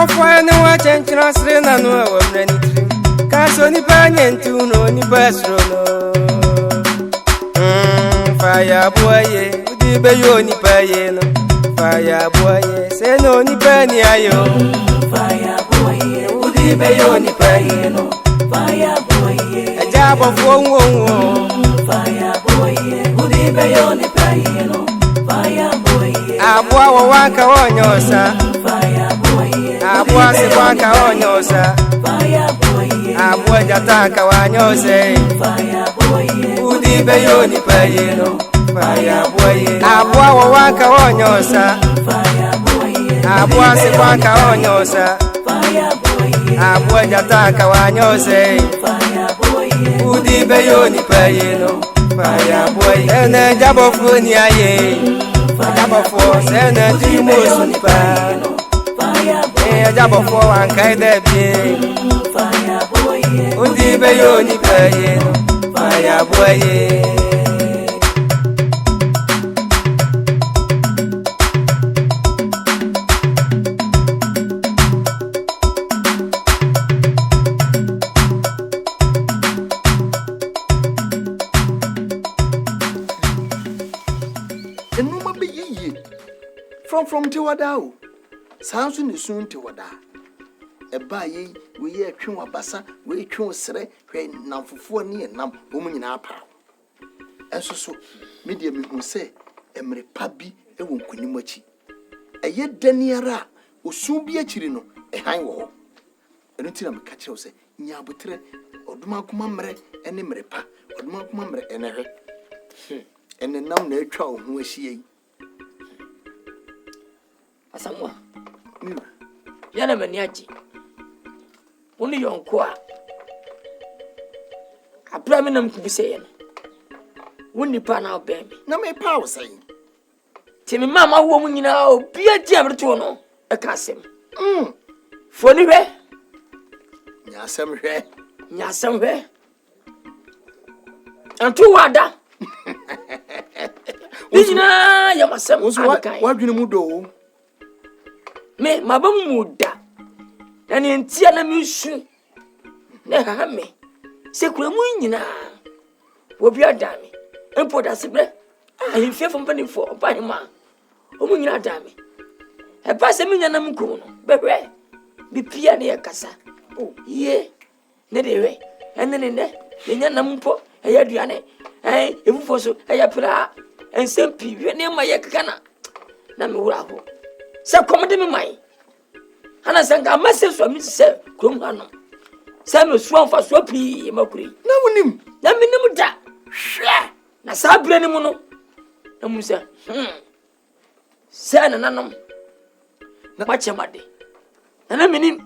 Bofoɔ no wa chenchina sre na no wa mrani trim. Kaso ni pa nyentu no ni pasro no. Fire boy, udi be yo ni pa ye no. Fire boy, say no ni pa ni ayo. Fire boy, udi be yo ni pa ye no. Fire boy, Agya Bofoɔ wo. fire boy, udi be yo ni pa ye no. Fire boy, Abua wo wanka wonyosa. fire boy, Abua se wanka wonyosa. fire boy, Abua jataka wanyose. fire boy, Udi be yo ni pa ye no. Fire boy. Abua wo wanka wonyosa. fire boy, Abua se wanka wonyosa. fire boy, Abua jataka wanyose. fire boy, Udi be yo ni pa ye no. Fire boy. Ene Agya Bofoɔ ni aye. Agya Bofoɔ sene trimo sunpa. fire boy, Agya Bofoɔ wanka ide bie. fire boy, Udi be yo ni pa ye no. Fire boy. From Tiwadao. Sounds in the soon Tiwada. A baye, we hear Chuma Bassa, we chew sere, when now for 4 near num woman in our power. And so, medium who say, Emery Pabi, a won't kunimochi. A yet Deniara, will soon be a chirino, a high wall. And until I'm catch you say, Nyabutre, or Dumakumamre, and Emerypa, or Dumakumamre, and a and then now no troll who is she. Asamwa. Yana maniaji. Uni yonkwa. Aprami na mkubise yana. Uni pa na obemi. Na me pa wo saying. Timi mama huo munyina o bia ti amreto no. Eka asem. Foni hwe. Nyasem hwe. Nyasem hwe. Antu wada. Bijina ya masem akai. Wadwene mu do. Me mabam muda. Na ne ntia na misu. Na ha me. Se kura mu nyina. Obi adame. Empo da sebre. Ahenfie fo mpani fo oba hema. Omu nyina adame. E ba se minya na mko no. Behwe. Bi pia ne yakasa. Oh, ye. Ne dewe. Ene ne. Nya na mpo. E ya duane. Efufo so e ya pra. Ensempi hwe ne ma yakaka na. Na me wura ho. Se komode me mai ana sanga message so mi se krom hano se me so anfa so pi makuri Na wonim na minim da hwe na sabre ni mu no na mu se se na nanom na machemade na minim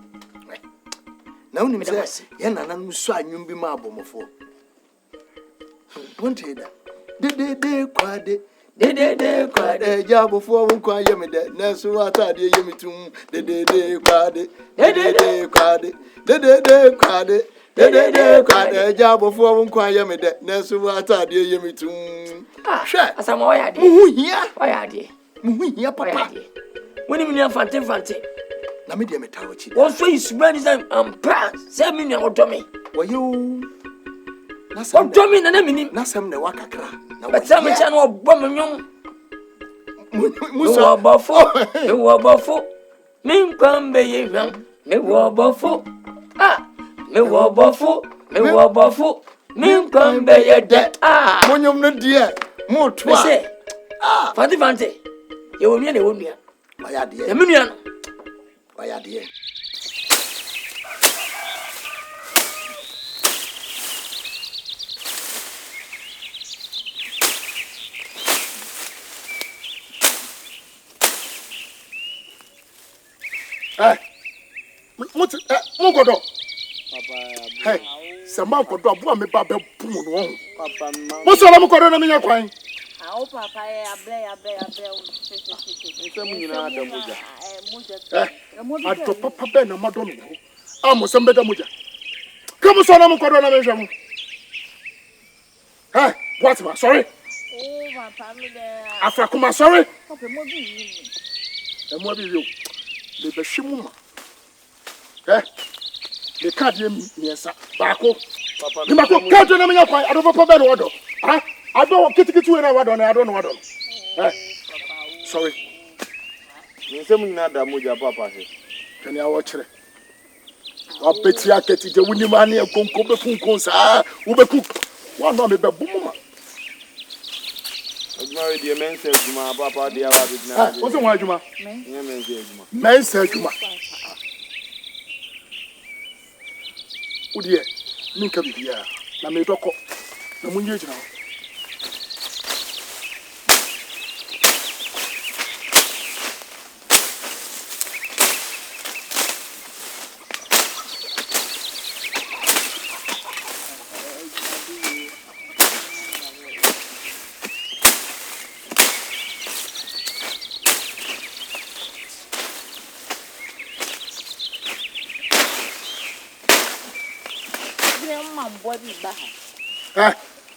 na wonim se ye nanan so anwum bi ma abomofo wonte da de kwade de kwade Agya Bofoɔ nkwa yeme de na so atade yeme tum de kwade kwade kwade kwade Agya Bofoɔ nkwa yeme de na so atade yeme tum hwɛ asama oya de mu hia mu hia papa woni mi na fante na me de metawo chi won so isubani say ampa say mi na odomi wayo na odomi na minim na sem na wakakra but some channel of bomb Musa Bofo. Min kwambe yeham. Me wo Bofo. Ah, me wo Bofo. Min kwambe yede. Ah, monyom no die mo to say. Ah, fante. Ye wo nua. Waya de. Ye me nua no. Waya de. Mungodo. Hey, sama kodo abu me ba be pum no. Papa ma. Mo so la mo kodo na me nya kwan. O papa abre. Nsem nyina da moja. Moja. Ato papa be na mado no. Amo sembe da moja. Come so la mo kodo na me hwe mo. Hey, what ma? Sorry. Oh, papa me there. Afra kuma sorry. Papa mo bi yi. E mo bi yo. Le be hwe mu ma. The card yes, Bako. You must catch them in your quiet. I don't know about order. I don't get to I don't know what. Sorry. Some not that much, Papa. Can you watch it? I bet you I get it. When you money and come Ube cook. One of the boom. I married the men said to my papa, the other. What's the one, Juma? Men said Juma. Oh dear, Ninka be here. Na me doko. Na munye jina.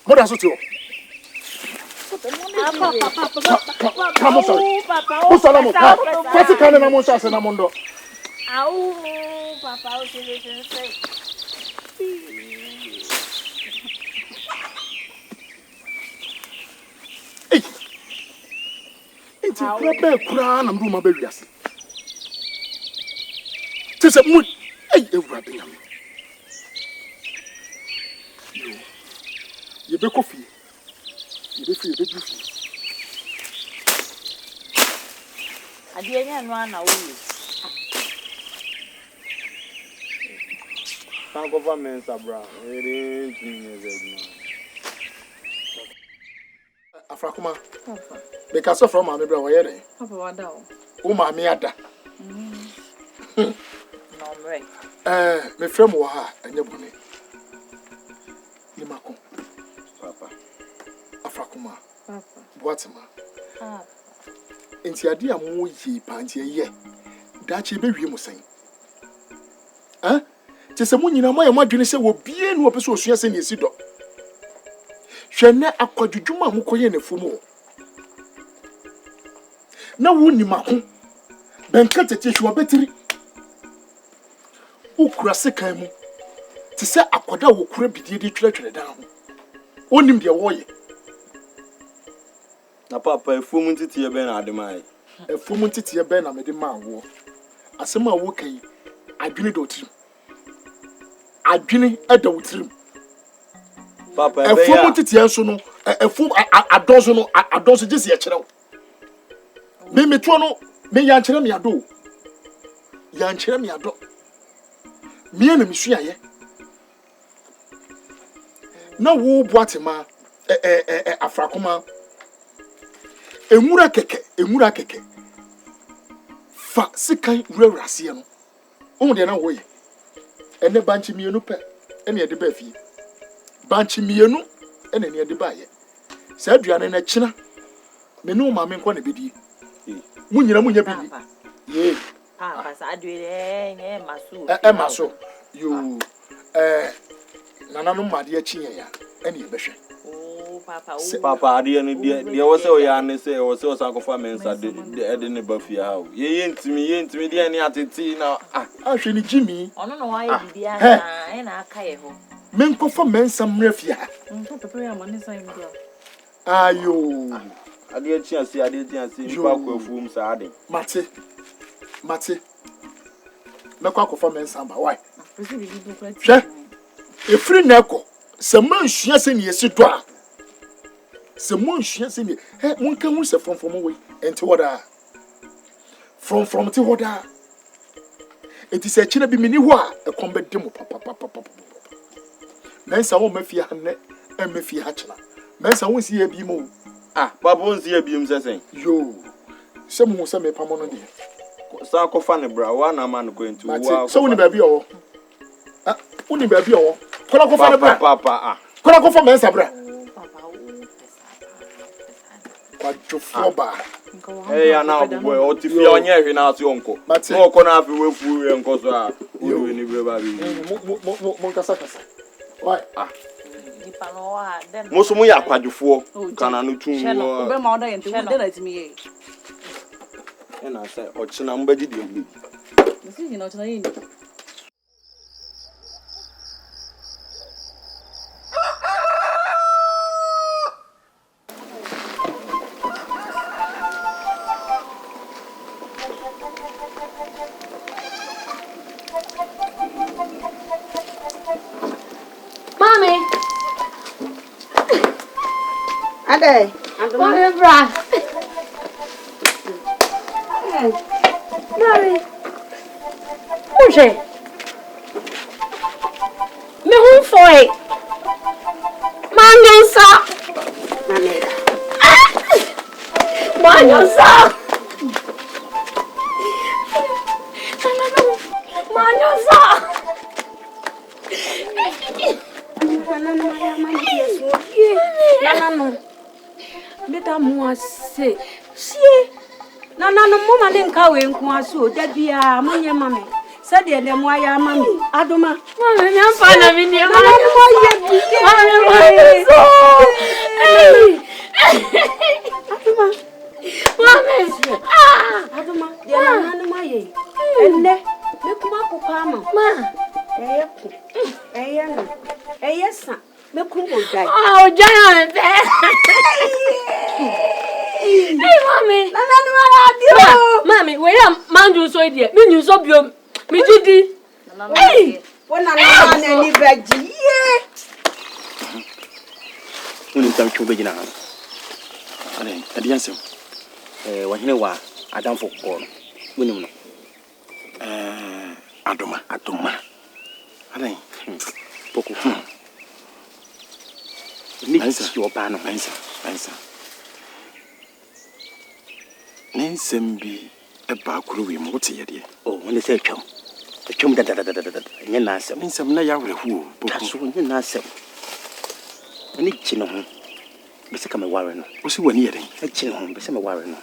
What does it do? Come sorry. Who's Salamo? What's the kind of Namonshas and Namondo? Papa, It's a proper crown and room of berries. Tis a mood. Hey, everything. You be coffee. You be free, you be free. I didn't run away. Thank you for Mensa Brown. It is Afrakuma. Because of from my brother, where they? Papa, what down? Oh, my miada. No, right. My friend Waha and your bonnet. Nimako. Papa. Afrakuma. Papa. Boatema. Inti adi amu yi panti ye. Dachi be wi mu sen. Te se mu nyina mo ye mo adwene se wo bie nu opeso osua se ne esi do. Hwe ne akwadwudwuma mu koye ne fumu. Na wo ni mako. Benka tete hwe obetiri. Ukura sekan mu. Te se akwada wo kura bidie de twetwere dan ho. Onim de wo ye. Na papa efumu ntiti ye be na ademai. Efumu ntiti ye be na mede ma wo. Asema wo kan adwene do tirim. Adwene eda wo tirim. Papa ebe ya. Efumu ntiti enso no efu adonso no adonso gese ye kire wo. Me metuo no me yan kire me ado. Yan kire me ado. Me na misua ye. Na wo boatema afrakoma emura keke fa sikan wurawurase no o de na wo ye ene banchi mienu pe ene de ba fie banchi mienu ene ne de ba ye sa aduane na kina me no ma me nko na bedie munyira munya bi ye Papa, sa aduane maso. Maso yo nananom made achi ya ene ye behwe. Papa ade ne de wo se o ya ne se wo se o san kofa mensa de ne ba fie ha o ye ntimi de ne ateti na ahwe ni Jimmy Ono no wa ye bibia na na aka ye ho. Men kofa mensa mra fie ha Papa ya mane san mi do. Ayo ade achi ase mi pa kwa fuum sa ade mate mekwa kofa mensa ba why Pesi bibi do kwa hwe efri na ekọ se mansua se ne yesi do a se mansua se ne monka hu se from we enti woda from ti woda enti se kire bi mini ho a ekon be demo papa mensa wo mafia hanne mafia ha kina mensa wo si ya bi mo papa won si ya bi mu sesen yo se mu se me pamo no de sa kofa ne bra wa na ma no ko enti wa so woni ba bi owo woni ba bi owo kola kofa ne bra papa kola kofa mensa bra Kwadwo Bofoɔ ya na boy o ti fi onye hwe na ase onko no ko na afi wefu we nko so a o we ni bre ba bi mo kasa why Ni pa no wa den. mo so mo ya Kwadwofoɔ kana no tun wo Ube ma oda yente wo den atimi ye. na say o china mbadi de bi Nsi ni na ochina yi ni. Hey, Mommy, bra. Mommy. Oje. Me who for it? Manyosa. Manyosa. Manyosa. Beta mo ase. Sie. Na no mama ne nka we nko aso da bia monye mame. Se de dem wa ya mame. Adoma. Mami, me afa na mi ni Na no mo ye bi. Mami, so. Adoma. Mami. Adoma. De na no ma ye. Enne. Me kuma ko kwa ma. Ma. Eye ku. Eye no. Eye sa. Me kuma dai. Oh, giant. Hey, Mami. Na no ma adio. Mami, we am manju so idea. Me nyu so biom. Me jidi. Hey. Wona na na ni baji. Uni tam chuo begina ha. Ale, adi ansem. Wahene wa Adam for call. Woni no. Adoma. Ale. Poko. Ni Ansa. your pano. Ansa. Nensembi eba kuruwe mo wote yede. Oh, when they say chum. The chum da. Nya na asem. Nensem na ya werehuu. Taso nya na asem. Ani chino ho. Bese ka me ware no. Wo si wani yede. Chino ho, bese me ware no.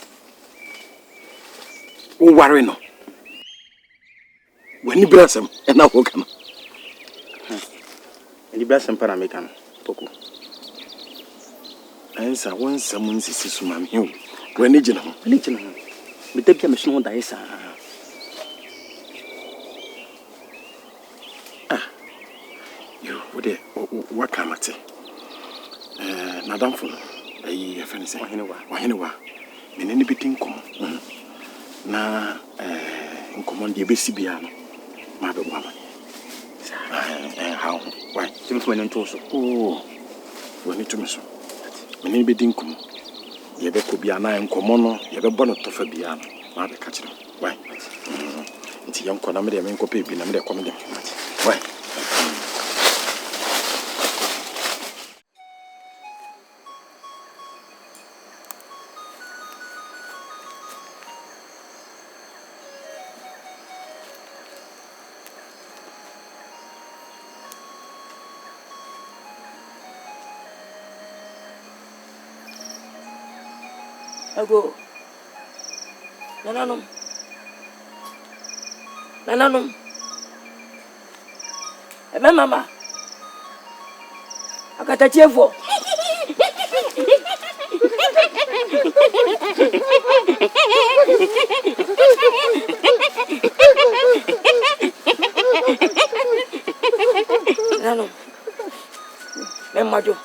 Wo ware no. Wani brasem na wo kana. Ani brasem para me kan. Poko. Ansa wonsam nsisi suma me hu. Wani gina ho. Ani chino ho. Me debia me sunu da isa. Yo, wode wakamate. Nadamfo ayi afani se. Wahene wa. Menene bitin kom. Na nkomo de besi bia no. Ma be bwa ma. How? Why? Timi to me nto so. Oh. Wani to me so. Menene bitin kom. Ye be ko bia na nkomo no, ye be bɔ no tofa bia no. Ma be ka kire. Why? Nti yam kɔ na me de me nkɔ pe bi na me de kɔ me de. Why? Ago. Nananum. Ebe mama. Akata chiefo. Nananum. Memajo.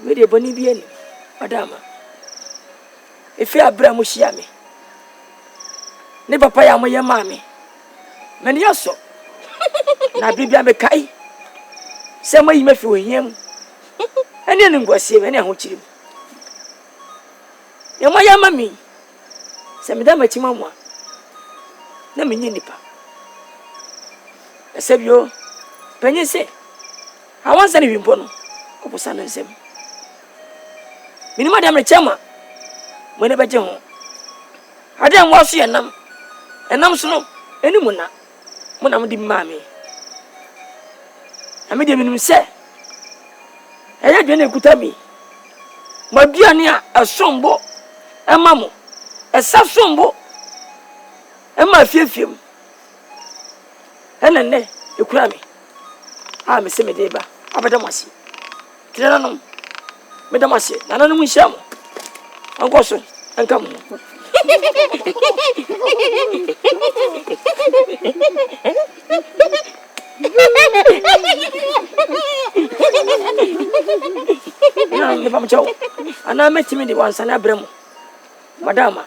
Wede boni bieni. Madama. Efi abra mo hia me. Ne papa ya mo ye mame. Meni yaso. Na bibia me kai. Se mo yi me fi ohiem. Ene ne ngwasie me ne ho chirim. Ye mo ya mami. Se me da machi mamwa. Na me nyi nipa. Esebio. Penye se. Awansa ne wimpo no. Obusa no nsem. Minima da me chema. Mone beje ho ade nwa so enam so no eni mu na mo na mo di mame ami de minum se eya dwe na ekuta mi ma duane a asombo ema mo esa sombo ema fiefiem enenne ekura mi a me se me de ba abeda masi tira no me da masi na no mu hia mo angoso enkam na me pam chaw ana metimi di wansana bremu madama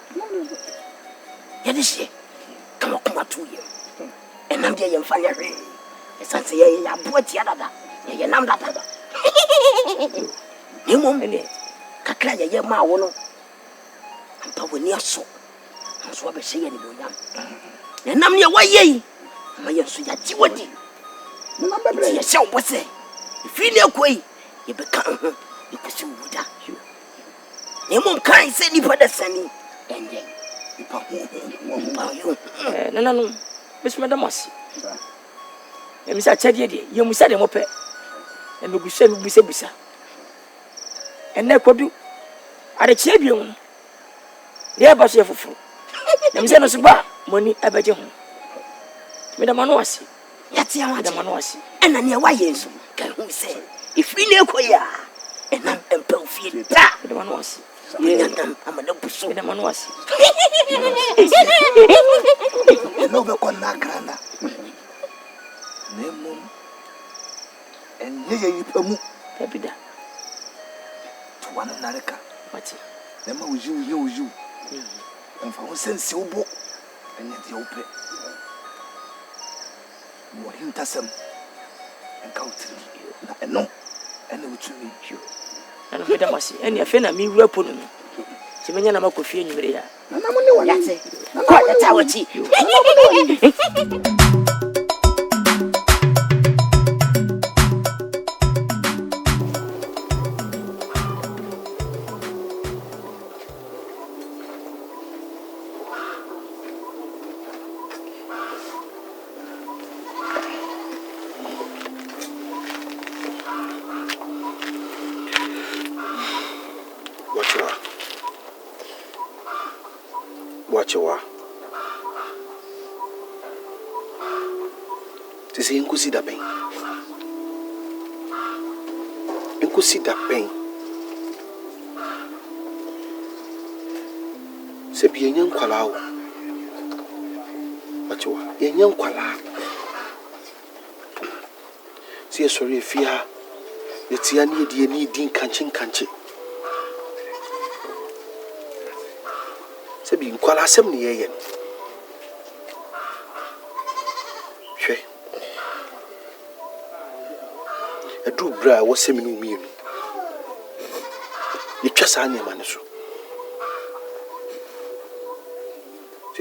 yadisi kama kuma tuye enam dia yemfa yare esanse ye ya boati adada ye nam dada ni mom ene kakra ye ma wo no ampa woni aso so wa be hye ye ne bonyam na nam ne wa ye ma ye so ya ji wodi na bebre ye hye wo se ifi ne koi ye be kan ho ye kusi wuda ne mom kan se ni pada sani ende ipa ho yo nana no bisma damasi emisa chadie de ye musa de mope emegusa busa enne kodu ade chia biom ye ba so ye foforo emisa no so ba moni abaje ho me da mano wase yate awa da mano wase ena ne wa yesu kan hu se ifri ne koya ena empa ofie da me da mano wase ye ndan amana buso me da mano wase no be kon na krana nemum enye ye yipamu tabida to wana nareka mati na ma uju emfa ho sense obo enye de ope mo hintasem enka utri na eno ene utumi ju ana me da masi ene afi na mi wura pono no se menya na makofie nyimire ya na mo ne wa yate ko yata wachi Watchwa. This is inkusida pen. Inkusida pen. Se bi enyan kwala o. Watchwa. Enyan kwala. Se sorry fia. Yetia ni die ni din kanche. Se bi nkwala asem ne yeye. Hwe. Edu bra wo se mi no mienu. Ye twa sa ne ma ne so.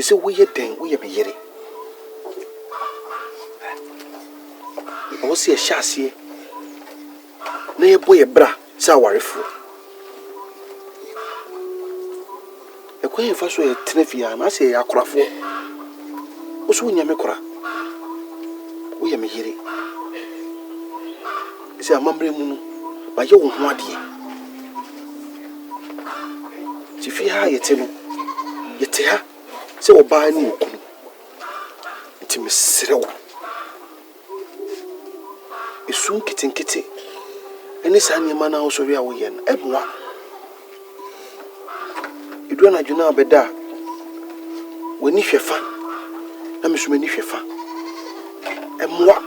Se wo ye den, wo ye me yere. Wo se ye hyase. Na ye boye bra sa warefo. Ekwen fa so ye tenefia na se ya korafo. Wo so nya me kora. Wo ye me yere. Se amamre mu no ba ye wo ho ade. Ti fi ha yete no. Yete ha se wo ba ni okunu. Nti mesrewo. Esun kitinkiti. Eni sa nyema na wo so ri a wo ye no. Ebwa. Idua na dwuna abeda. Wani hwefa. Na mesume ni hwefa. Emwa.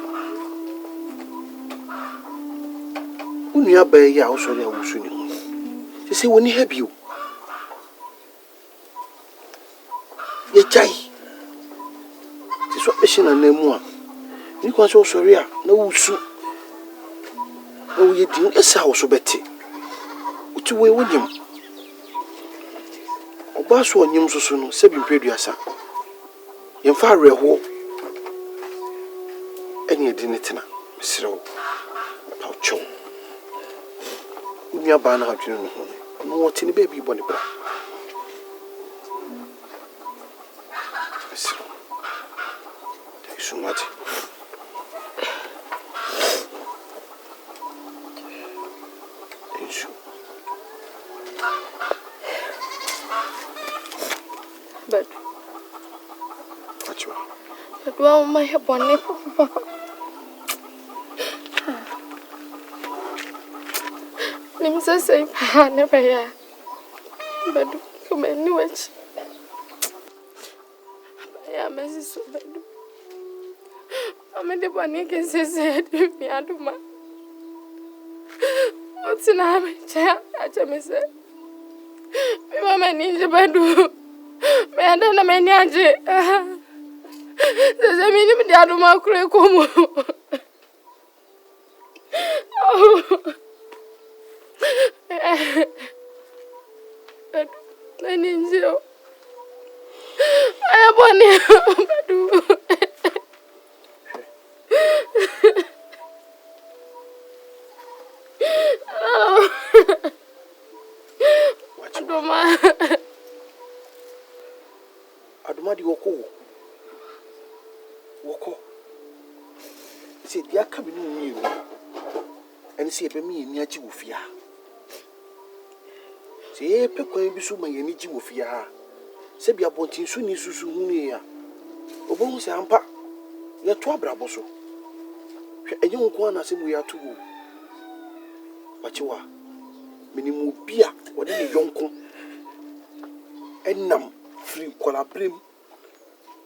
Unua ba ye a wo so ri a wo su ni ho. Se wani ha bio. Ye chai. Se so behina na mu a. Ni kwa so so ri a na wo su. Na wo ye din esa wo so beti. Uti we wonyim. Oba so onyim soso no se bi mpreduasa. Yemfa areho. Eni edine tena. Mesrewo. Paucho. Unya ba na hadwene no ho. No woti ni baby boni bra. Mesrewo. So much. But What you but well my bonnet. Nim say never ya. But come anyway. Ya mesi so bad. I'm the bonnet can say me aduma. What's in a chair? I say. Me mama ninja badu. Me anda na menyaje. Sasa mimi ni mdiado makure komo. Ninja. I am one. Adoma di woko. Say dia ka me no mi o. Ene say be me ni agi wo fia. Say pe kwan bi so ma ye ni gi wo fia. Se bia bontin so ni susu hu ni ya. Obo se ampa. Ye to abrabo so. Hwe enye nko na se mu ya to wo. Wachiwa. Minimu bia wode ne yonko. Enam free kwalabrem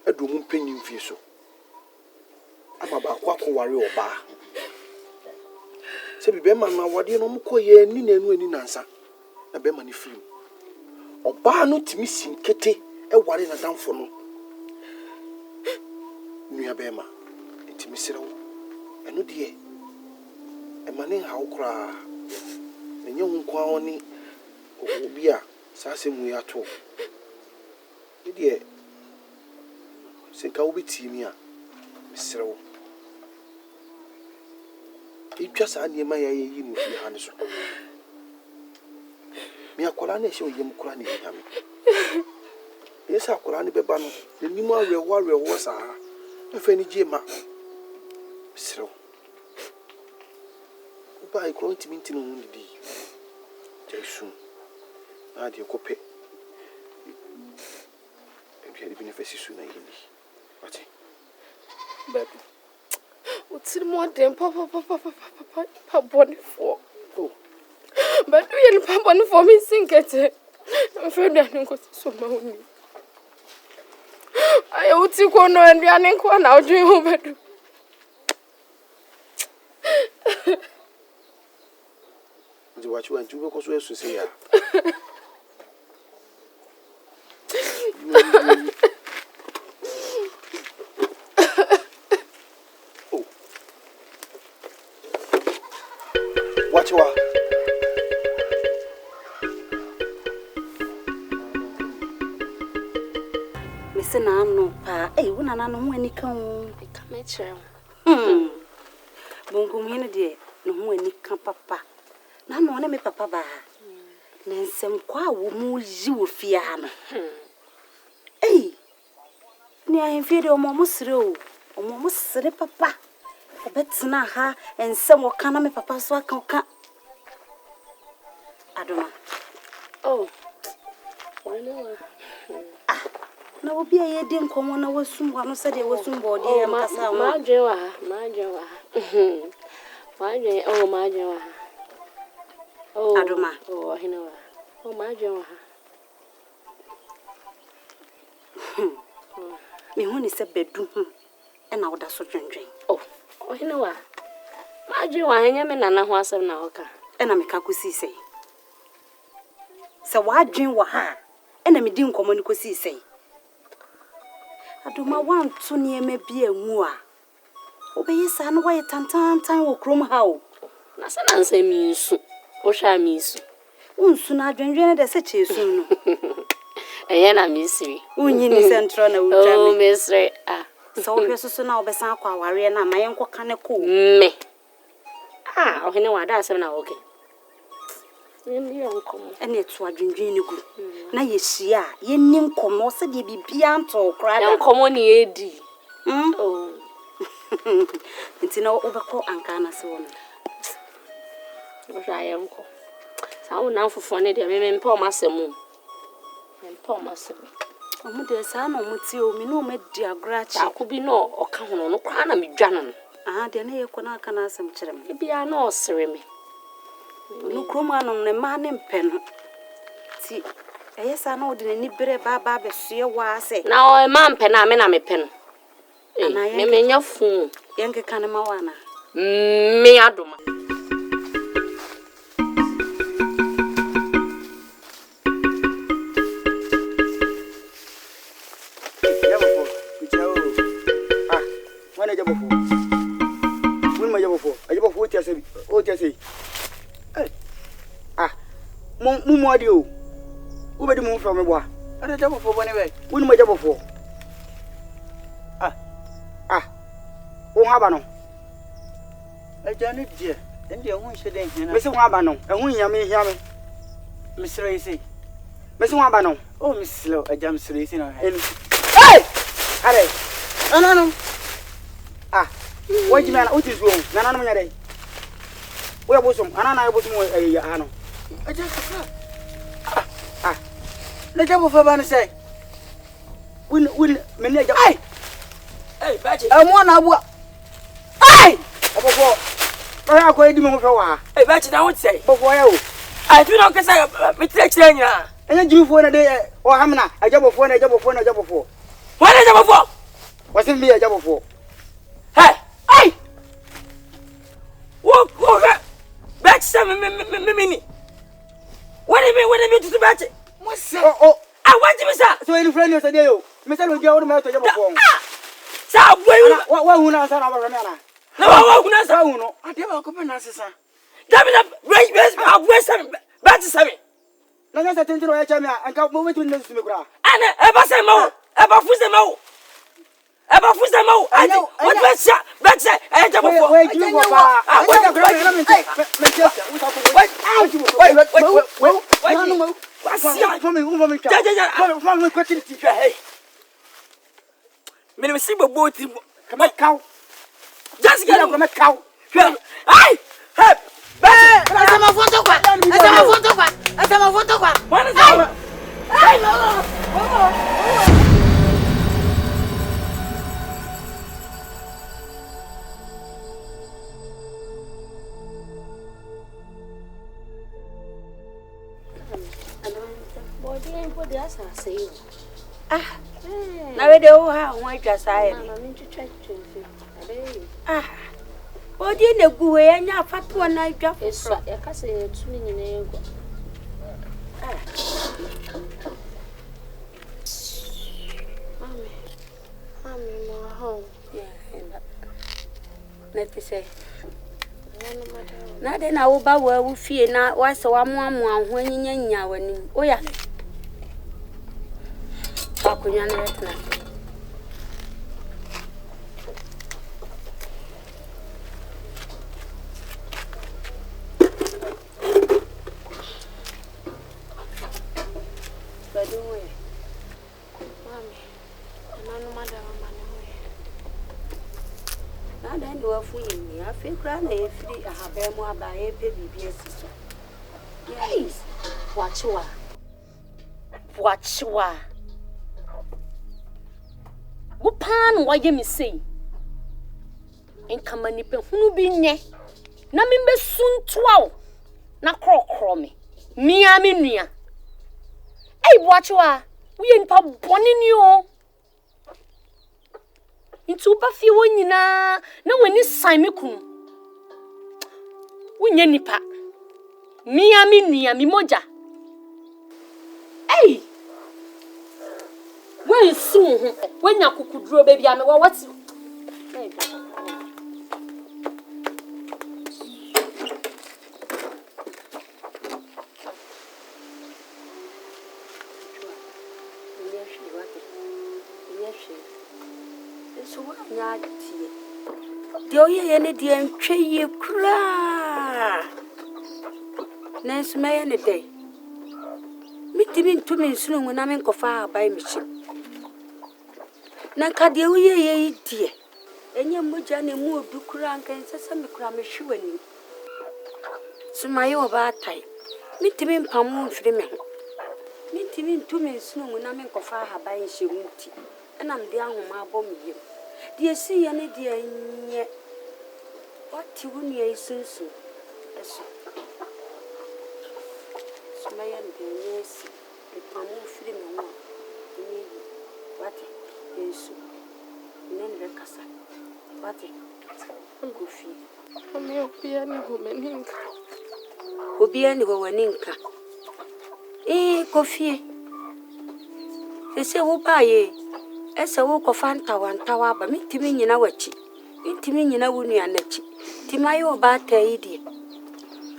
adomu panyin fie so. Ama ba kwa ware oba. Se bi be ma na wode no mko ye ni na enu ani nansa. Na be ma ni free. Oba no timi sinkete e ware na danfo no. Nua be ma timi serewo. Eno de e ma ne ha okra. Enye nko awoni obi a sase mu ya to. Idie senka wo betimi a mesrewo. Itwa sa niema ya yi mu fi ha ne so. Me akola na ehye oyem kora ne nyame. Yesa akola ne beba no, nimu awewo sa. Efe ni jema. Mesrewo. Uba ikro ntimi ntino hu ndi. Jesu. Na de kope. Ebi bi ne fesi su na yini. Wati. Baby. What's more than papa bonny for? Oh. But we are papa for me sink it. I'm afraid I don't go so money. I ought to go no and we are in one out dream over. What you want to go so to say? What you are? Missing no pa. Hey, when I know when you come, Come at you. Bungo me, dear, no when you come, papa. Na no one me papa ba. Nensem kwa wo mu yi wo fia ha no. Eh. Ni Ahenfie de omo sere o. Omo sere papa. Obetena ha ensem wo kana me papa so aka. Adoma. Oh. Why no? Ah. Na obi aye de nkomo na wasum wa no se de wasum bo de am kasa ma dwewa. Ma dwewa. Oh, ma dwewa. Oh, Adoma. Oh, Ahenewa. Oh, my Joa. Me hu ni se bedum e na woda so dwendwen. Oh, Ahenewa. Ma Joa henya me nana ho asem na oka. E na me ka kosi sei. Se wa dwen wo ha, e na me di nkomo ni kosi sei. Adoma wan to niema bi anwu a. Obeyisa no waye tantantan wo krom ha o. Na se na nse mi nsu. O sha mi nsu. Unsu na dwendwen de se chesu no. Eye na misiri. Unyi ni sentro na wutwa me. Oh, misiri. Ah. So wo hwesusu na obesan akwa aware na mayen koka ne ko. Me. Ah, Ahenewa da asem na oke. Ndi yankomo. Ene to adwendwen ni gu. Na ye hia, ye ni nkomo se de bibia anto kra da. Yankomo ni edi. Oh. Nti na obekọ anka na se wo no. Wo sha yanko. Sa wo na fofo ne de me mpa o masemu. Mpa o masemu. Omu de sa na omuti o mi no medi agrachi. Akobi no oka hono no kwa na medwa no. Ah, de na ye ko na aka na asem kire me. Bia na osere me. No kroma no ne ma ne mpe no. Ti eyesa na odi ni bere baba be soe wa se. Na o ma mpe na me na mepe no. Me menya fu. Yenke kan ma wa na. Me adoma. Agya Bofoɔ. Mun ma Agya Bofoɔ. Agya Bofoɔ o tia sei. Ah, mu ade o. Who be the move from me, boy? I don't jump for one way. Who my job for? Who have I no? I don't need dear. Then the one should then. Mr. Wabano, and we are me here. Mr. Racy. Mr. Wabano. Oh, Miss Slow, a jam race in her head. Hey! Harry! No. What you mean? What is wrong? None of me. Where was him? And I was more a Yano. I just the devil for Banner say. Will manage. Hey, Batty, I want to work. Hey! I am going to move over. Hey, Batty, I would say. But why? I do not say a and then you for a day or Hamna, a job of one, a job of one, a job of four. What a job of four? Wasn't me a job of four? Hey! Walk! Back some mini. What do you mean to the battery? What's I want you, sir. So, any friend yesterday, Mr. will go to my job of four. So, what will not sound our Ramana? No, I will not sound. I never open us, sir. Damn it up, great best, I'll wear some battery. No, that's a tension of China and come over to the Sumatra. And ever say more, ever fuse them out. Ever fuse them out. I know what better, I jump for. Wait, now we don't have one just I what did you go and your fat one night drop? It's a castle to me. Mammy, home. Let me say. Now then, I will bow where we fear now. Why so I'm one when you are when oh, yeah. How could you understand? I feel grand if I have more by a baby. Yes, watch you. What pan why you say? And come and nip who be ne? Namin be soon 12. Na crommy. Mia minia. Hey, watch you. We ain't pub boning you. Into Buffy when na no when is Simon. We nipa. Mia minia mi moja. Hey! When soon when you could draw baby, I know what's any dear tray you cry. Nance may any day. Meet him to me soon when I'm in Kofa by machine. Nankadia, ye dear. And your mujani moved to crank and some cram shoeing. So my over type. Meet him in Pamoon Freeman. Meet him to me soon when I'm in Kofa by she won't. And I'm down on my bomb you. Dear, see any dear yet. What you wouldn't hear soon. So my yes, the Pamoon Freeman. What is then the Cassa? What I'm goofy. I may be any woman. Will be any woman inca. Coffee. They say, oh, buy ye. As a walk of Fanta 1 tower, but me to me in our cheek. It mean in a woody and a cheek. Timayo bad idiot.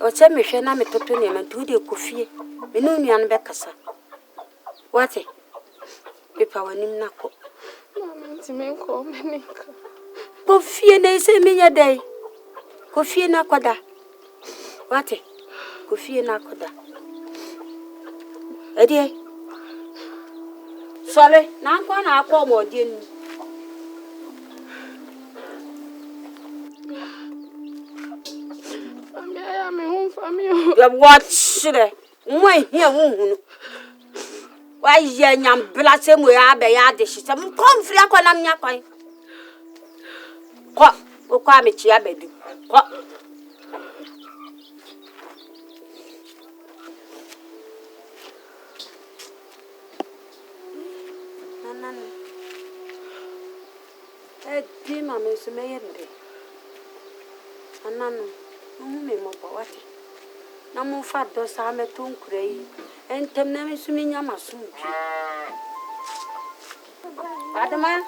Or send me Shana Metotonium and 2 day coffee. Menunian Beccasa. What? Paper when him nako. Menko, Menika. Coffee and say me a day. Coffee and nakoda. What? Coffee and nakoda. Eddie. Sorry, now I'm going to call more dear. I'm home from you. What should I? Why here? Why, young blossom, we are by dishes. Some come free on a yakoi. What? Oh, Kwame, Chiabedu. What? Dear mamma, is a mayor. And none, no more what? No more fat does I met to cray, and tell them is me, I must soon. Adama,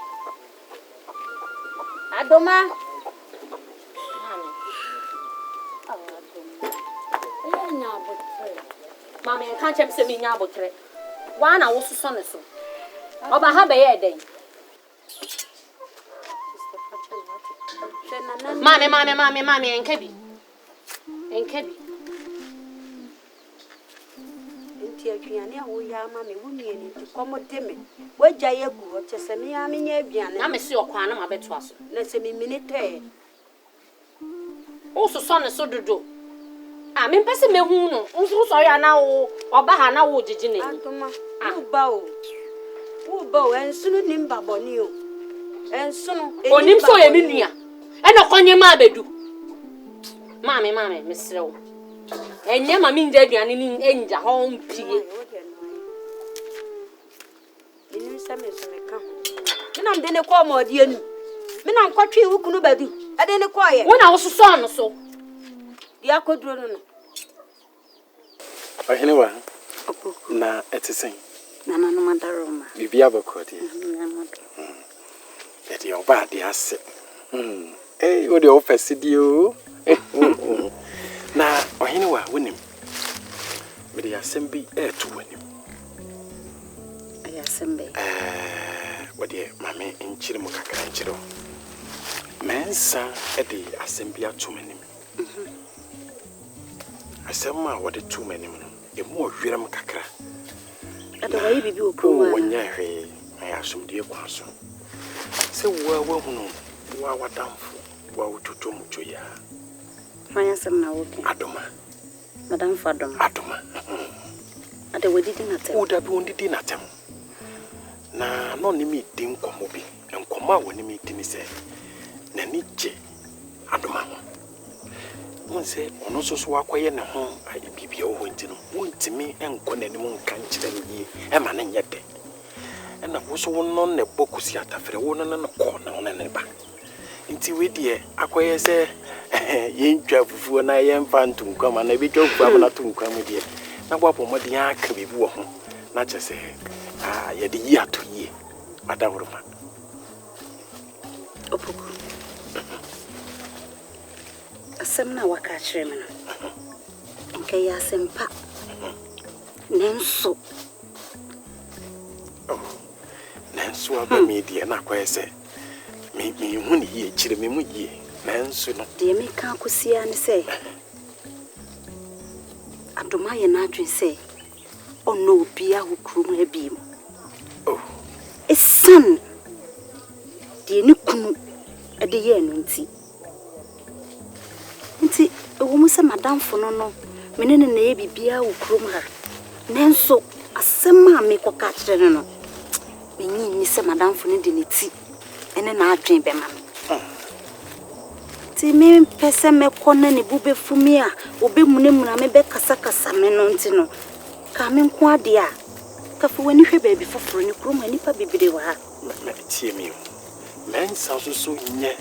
Mammy, I can't have semi nabotre. One I was son so. Oba have a day. Mammy, and Kebby. And Kebby. We are mammy, women to come with Timmy. Where Jayaku, just a me, I'm in Yabian. I'm a seal quan, I bet was. Let's me minute. Also, son is so do. I'm in person, me who also sorry now or Bahana wood, did you know? Who bow and soon nimba bonio. And soon, on him so Emilia. And upon your mother do. Mammy, Miss Slow. And never mean that you're in danger home. In some is a come. I'm then a call more dear. Men I'm quite who couldn't do. I didn't acquire. When I was a son or so. The aqua drone. Anyway, na etising. Nana no matter Roma. Bibia Bokoti. Let your body asset. Eh, what the office did you? Na anyway, win him. But the assembly air to win him. I assemble. What the mammy in Chirimuka and Chiro. Mensa at the assembly are too many. I said, ma, what the too many. A more viram kakra. At the way we do, when I assume dear Quanso. So, well, what down for what to much ya. My answer now, Adoma, Madame Fadom, Adoma. At the wedding dinner, Would have been the dinner time. Na no ni mi din komobi en koma woni mi tin se na ni je adoma ho won se ono so so akoye ne ho ai bibia wo ntino wontimi enko nanim nka nkyere ni e ma ne nyede na wo so wonno ne bokusi atafre wo no no ko na wona ne ba nti we de akoye se ye ntwa fufuo na ye mfa ntunkwam na bi twa fufuo na tunkwam de na gwapo modin aka bibi wo ho na chese ya de yi ato yi madam Roma Opoku asem na waka kire me no nke ya sempa nenso aba media na kwese me hu ni yi kire me mu yi nenso no de me ka kosia ne se adoma ye na adwen se ono bia hukuru mu abiem esan de ni kunu ade ye no nti ewo mu se madam fo no menene na ye bibia hukuru mu ha nenso asema me koka kire no menyi ni se madam fo ne de ne ti ene na adwen be ma ti me pese me kona ni bube fumi a obe munamuna me be kasa me no nti no ka me nko ade a ka fo wani hwe baabi foforo ni krom ani pa bibire wa ha me tie me men sa so nye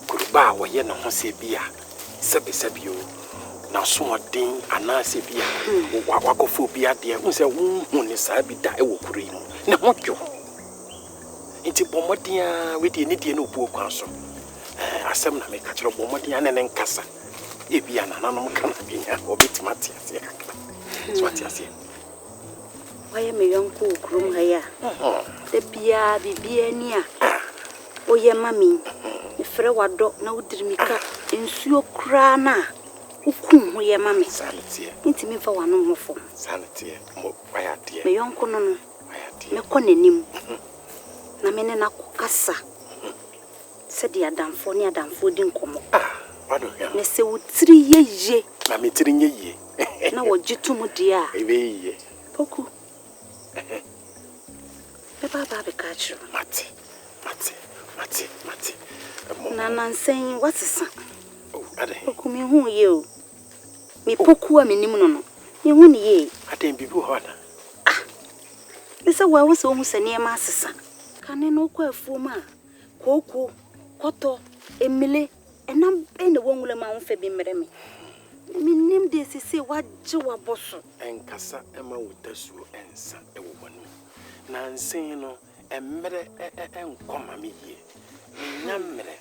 kuruba wo ye no ho se bia sebi o na so odin ana se bia wakofo bia de hu se hu ni sa bi da e wo kuru no ne ho dwo nti bomodia we de ni de no opu okwan so asem na me ka kire bomodia ne nkasa e bia na nanom kana bia obitimati ase kakra so ati ase Why am I young cook room here? The Bia, Bibia, oh, yeah, mammy. If I were dog, no dreamica, in Sue Crana. Who ya mammy? Sanity. Into me for one more form. Sanity. Why, dear? My young conon. Me konenim. Na mene na kokasa. Se dia damfo ne adamfo din komo. Wado ya. Ne se wutiri ye. Na me tiri ye. Na wojitu mu dia. Ebe ye. Poku. Be baba be ka chiru. Mate. Na nansen watisa. Oh, ade. Poku me hu ye o. Me poku a me nim no no. Me hu ni ye. Ade bibi ho na. Nisa wa wo se wo hu se ne ma asesa. Kane no kwa afuo ma. Koko, koto, emile, enam ene wonwule ma wonfa bi mere me. Me nim de sese waje waboso. Enkasa ema wotasuo ensa ewo wanu. Na nsen no emmere enkoma me yie. Nya mmere.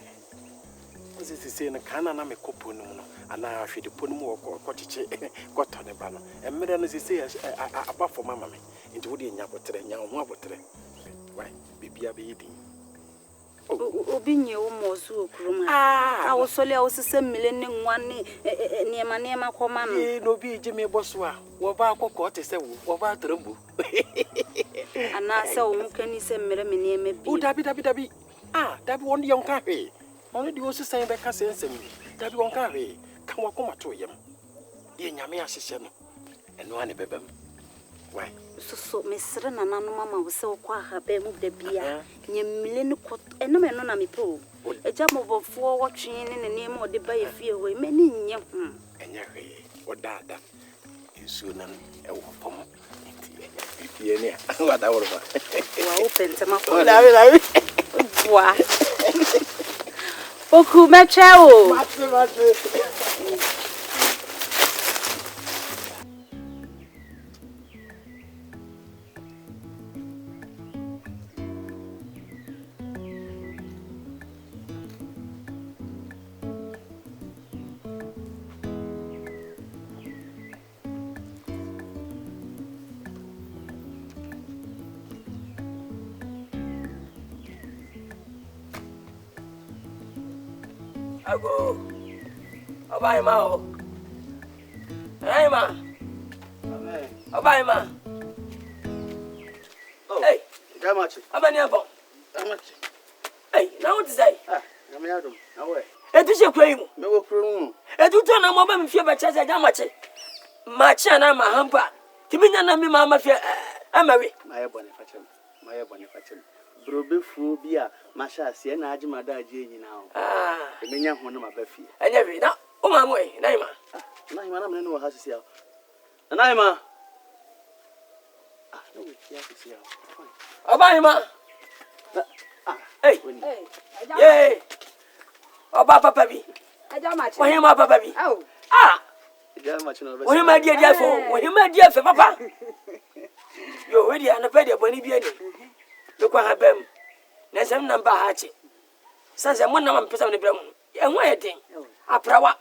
Sese na kana na me kopo no no. Ana ahwede ponu mu kochiche koto ne ba no. Emmere no sese abafo mama me. Nti wo de nya botere nya ho abotere. Why? Bibia be yidi. Obi nye wo mozu okrum ha. A wo sole a wo sese mile ne nwane niema koma no. No bi je me boso a wo ba akoko te se wo ba trambu. Ana se wo mukani se mere me niema bi. O dabi. Dabi won yon ka hwe. Ono di wo sese be ka se nsem. Dabi won ka hwe. Ka wo koma to yem. Ye nyame ahihye no. Eno ane bebem. Why? So mesre na nanu mama wo se kwa ha be mu de bia nye mile ne ko eno me no na me po eja mobofo wo twen ne ne ma ode ba ye fie ho me ni nye ho enya hwe wo dada ensu na e wo pom fie ne wa da wo ba wa o pente ma ko lawe wa oku meche o mate Ago. Obai ma o. Ai ma. Amen. Obai ma. Oh. Hey, Gamachi. abani abo. Gamachi. Hey, now what is that? Na me adom. Na we. Etu se kwa yimu. Me wo kuro mu. Etu to na mo ba me fie ba cha se gamachi. Ma cha na ma hampa. Timinya na me ma ma fie amawe. Ma ye bone fachem. Brobefu bi a ma sha ase na age ma da age nyina o. Emenya ho no ma ba fie. Enya bi na o ma mo e, na ima. Na hima na me no ha sisi a. Na hima. No we fie sisi a. Oba ima. Hey. hey Yeah. Oba papa bi. aja ma che Wo hima papa bi. oh Gamachi no be. Wo hima dia dia fo. Wo hima dia fe papa. Yo, we dia na pe dia boni bi ani. Lokwa ha bam. Na sem na ba ha che. Sanse mo na ma pesa ne bra mu. E ho ayedin. Aprawa.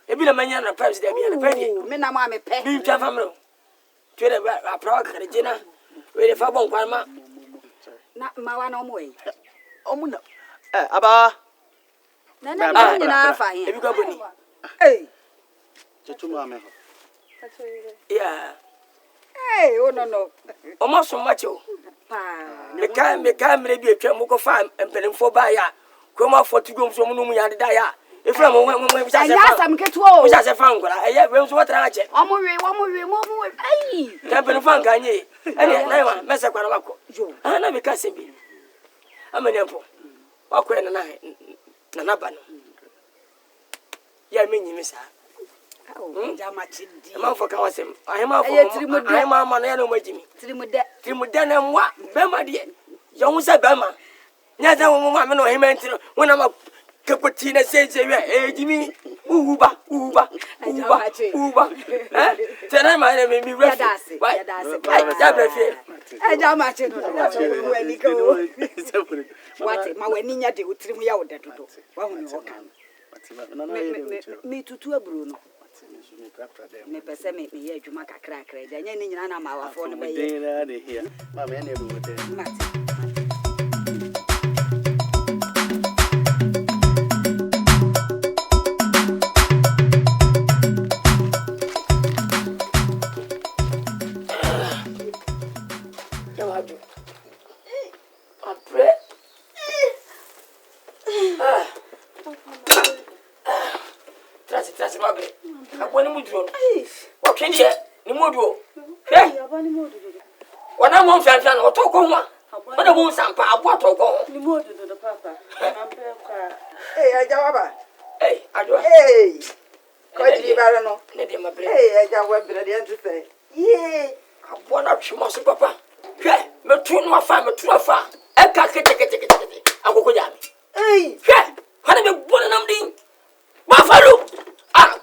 Ebi na manya na price dia bi na pe dia. me na ma me pe Ni twa famro. Twere ba aprawa kare jina. We de fa bon kwan ma. na ma wa na mo yi Omuna. Aba. na na nyina afa he Ebi kwa boni. hey Chechuma me ho. Yeah. hey oh no Omo so macho. pa Me ka mre bi atwa mo ko fa empelemfo ba ya. Ko ma fotu gom so mo no mu ya da ya. Efra mo bi sa se ya fa. sam ketuo Mo sa se fa ngora. Eye we so watra ache. omo we ai Empelemfo nkanye. Ene na wa mese kwa na wako. jo Na me ka se bi. Amane mpo. Wako na ba no. Ya me nyimi sa. aja ma che di Ma fo ka wasem. Ahema fo. Eye tirimu de. Ahema ma no ya no majimi. tirimu de Na mwa be ma de. Yo hu se be ma. Nya za wo ma me no ahema ntino. Wona ma kapoti na se we jimi uba tena ma na me refu ya brefi aja ma che no wani ko wate ma wani nya de utiri mu ya woda dodo wa hu ni ho kan me tutu aburu no Me pese me ye adwuma kakra kakra ja nya ni nyina na ma wafo no be ye Den na de here. Mama ene be wote. mate Trust me. Abone mu duro. Wa twende ni mu duro. Hwe. Wana mo mfiafia no to ko ho. Wana mo sampa abo to ko ho. ni modu do papa ampe kwa aja waba adwa. Ko di bara no Ne de mabre. aja wa bra de ante sai ye Abo na twimo so papa. Hwe, metu no afa, Eka kete. Akoko jami. Hwe, hana be bona nam din. Bafaru.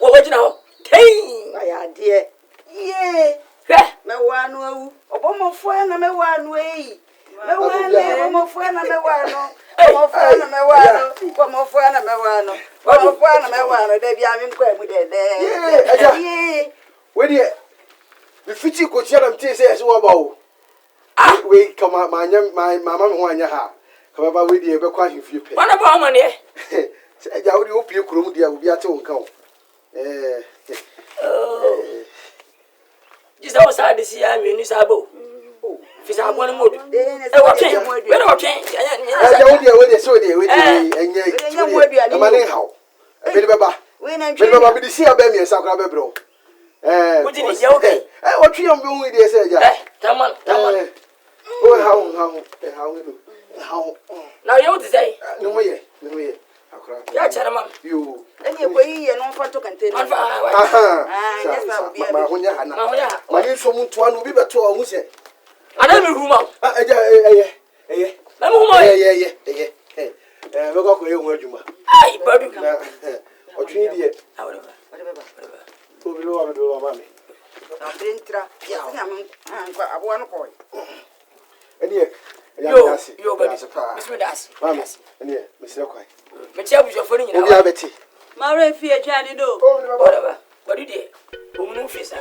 Wo wajina ho. Tei. aya de ye Hwe, me wa no awu obomofo na me wa no ei me wa na obomofo na me wa no obomofo na me wa no obomofo na me wa no obomofo na me wa no de bia me nkwa mu de ye we de me fiti ko tia na mtie say yes wo ba o we kama mama me ho anya ha kama ba we de be kwa Ahenfie pe wana ba ma ne. se aja wo de opie kurom dia obi ate wo nka wo Jisa wo sa de si ya me ni sabo. Fisa abone modu. Watwe. Where watwe? aja wo de so de we de enya amane hawo be de beba we na be beba be de si aba mi esa kra be bro Would you ya okay? what you am doing there say aja Taman. oh how no Now you want to say? no mo ye akra Ya chara mam. you eni ko yi ye no fa to container yes ma honya hana ma ni so muntu anu bi beto o hu se Ana me huma. aja Na me huma. me ko ye hu adwuma Ai badu. o twini die Whatever. o bi lo wa me Abentra ya na nkwa abo no ko eni Yo baby. Bismi das. mami eni me sire kwai Me chia bu jofo ni nyina. obi abeti mare fi adwane do Whatever. Badu de. Omunu fisa.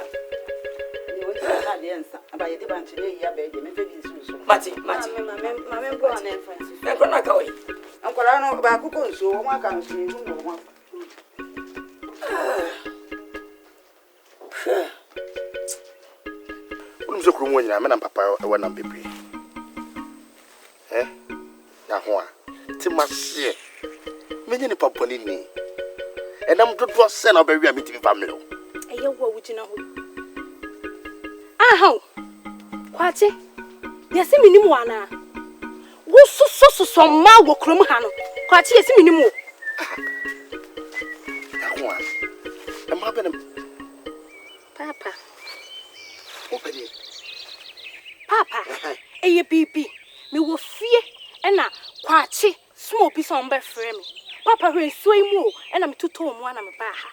ni wo na de ensa abaye de banche de ya be de me fe bi so Mati. mame mbo na enfa Me ko na ka we. ankwara no ba akụkọ nso o nwa ka nso ihu no nwa Unum se kuro mo nyina me na papa e wona bebre. Ya ho a. Ti ma hye. Me nyine papa ni ni. Enam dodo se na obawi a me ti family o. Eye wo wugina ho. Aha. Kwache. Yesi minim wana. Wo soso ma wo krom ha no. Kwache yesi minim wo. Ya ho a. E ma be na Papa. obedi. Papa. Eye bibi. Me wo fie na kwache small piece on be frame me. Papa hwe nsuo imu o na me tuto mu na me ba ha.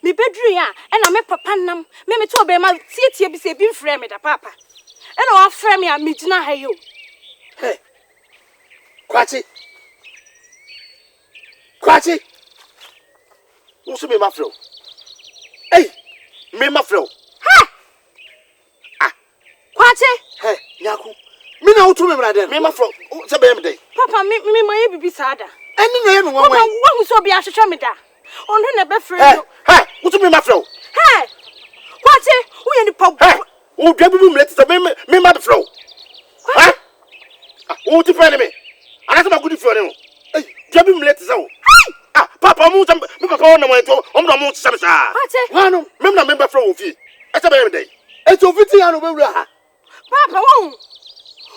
Me bedru ya na me papa nam me to be ma tietie bi se bi frame me da papa. Na wa frame me a me gina ha yo. Hey. Kwachi. Usu me mafro. Hey, me mafro. Ha! Kwache. Hey, nyaku. Me na utu me mrade. Me mafro. Se be me dey. Papa me ma bibi sada. Eni no ye me Papa nwanwa. wo so bi ahwehwe me da. Ono na be frame Hey, yo. hey, utu me mafro. Hey! Kwache, wo ye ni pa. Hey, o dwa bibi mlete se me mafro. Ha? Utu fe me. Anase ma gudi fio ne o. Hey, dwa bibi mlete se o. Papa mu me papa wona mo ento, o mo mo se me sa. Kwache. Wanu, me na me mafro o fi. E se be me dey. Eti ofiti ya no be wura ha. Papa wo.